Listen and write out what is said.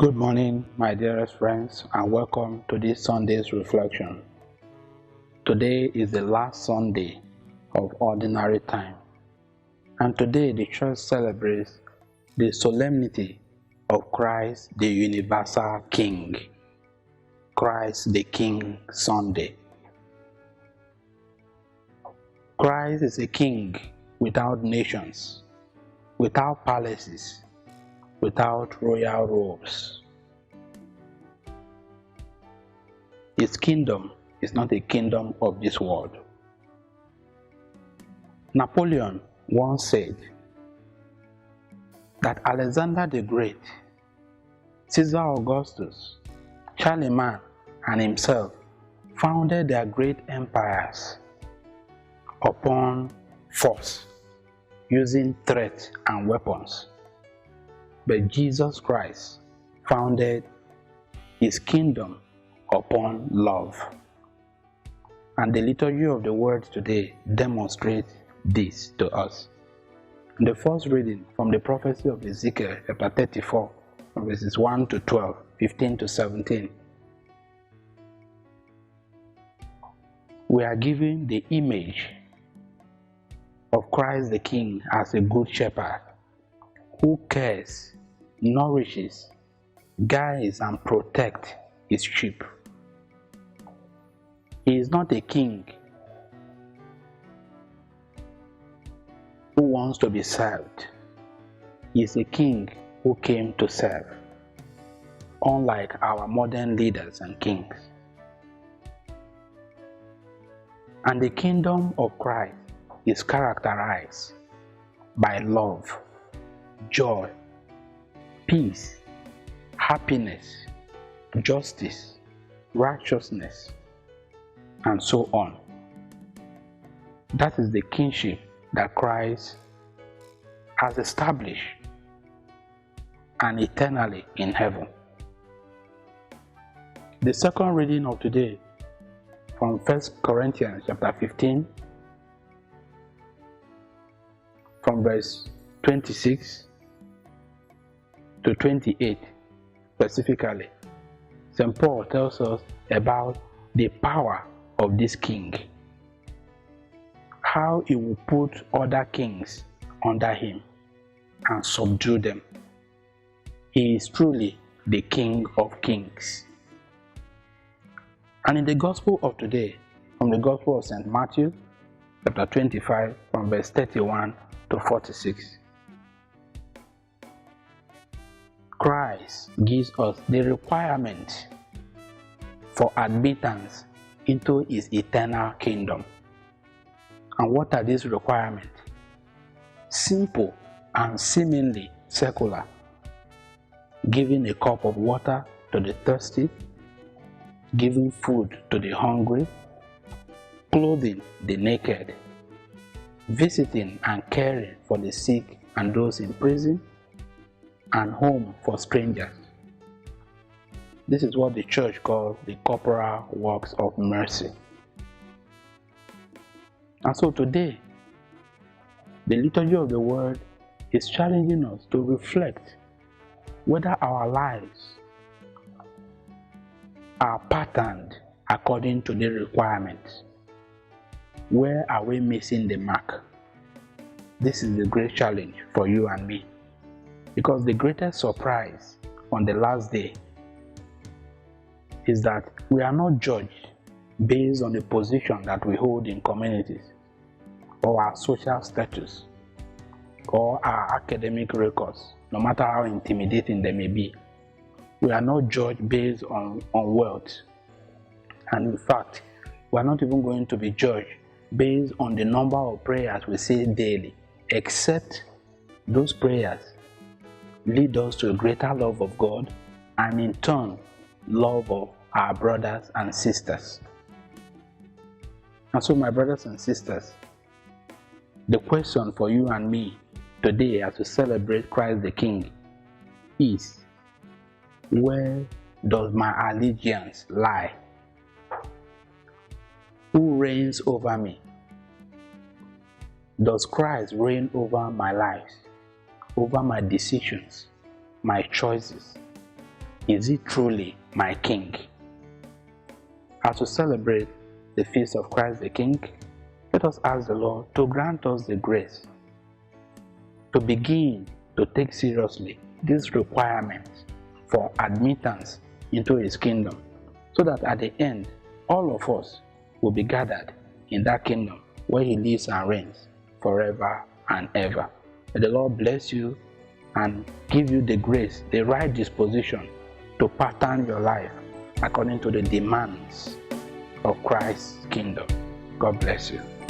Good morning, my dearest friends, and welcome to this Sunday's reflection. Today is the last Sunday of ordinary time, and today the church celebrates the solemnity of Christ the Universal King, Christ the King Sunday. Christ is a king without nations, without palaces, without royal robes. His kingdom is not a kingdom of this world. Napoleon once said that Alexander the Great, Caesar Augustus, Charlemagne, and himself founded their great empires upon force, using threats and weapons. But Jesus Christ founded his kingdom upon love. And the liturgy of the word today demonstrates this to us. In the first reading from the prophecy of Ezekiel, chapter 34, verses 1 to 12, 15 to 17, we are given the image of Christ the King as a good shepherd who cares, nourishes, guides, and protects his sheep. He is not a king who wants to be served. He is a king who came to serve, unlike our modern leaders and kings. And the kingdom of Christ is characterized by love, joy, peace, happiness, justice, righteousness, and so on. That is the kingship that Christ has established and eternally in heaven. The second reading of today from 1 Corinthians chapter 15, from verse 26 to 28 specifically. St. Paul tells us about the power of this king, how he will put other kings under him and subdue them. He is truly the King of Kings. And in the Gospel of today, from the Gospel of St. Matthew, chapter 25, from verse 31 to 46, Christ gives us the requirement for admittance into his eternal kingdom. And what are these requirements? Simple and seemingly secular: giving a cup of water to the thirsty, giving food to the hungry, clothing the naked, visiting and caring for the sick and those in prison, and home for strangers. This is what the church calls the corporal works of mercy. And so today, the liturgy of the word is challenging us to reflect whether our lives are patterned according to the requirements. Where are we missing the mark? This is the great challenge for you and me. Because the greatest surprise on the last day is that we are not judged based on the position that we hold in communities, or our social status, or our academic records, no matter how intimidating they may be. We are not judged based on wealth. And in fact, we are not even going to be judged based on the number of prayers we say daily, except those prayers lead us to a greater love of God, and in turn, love of our brothers and sisters. And so, my brothers and sisters, the question for you and me today as we celebrate Christ the King is, where does my allegiance lie? Who reigns over me? Does Christ reign over my life, over my decisions, my choices? Is he truly my King? As we celebrate the feast of Christ the King, let us ask the Lord to grant us the grace to begin to take seriously these requirements for admittance into His kingdom, so that at the end, all of us will be gathered in that kingdom where He lives and reigns forever and ever. May the Lord bless you and give you the grace, the right disposition to pattern your life according to the demands of Christ's kingdom. God bless you.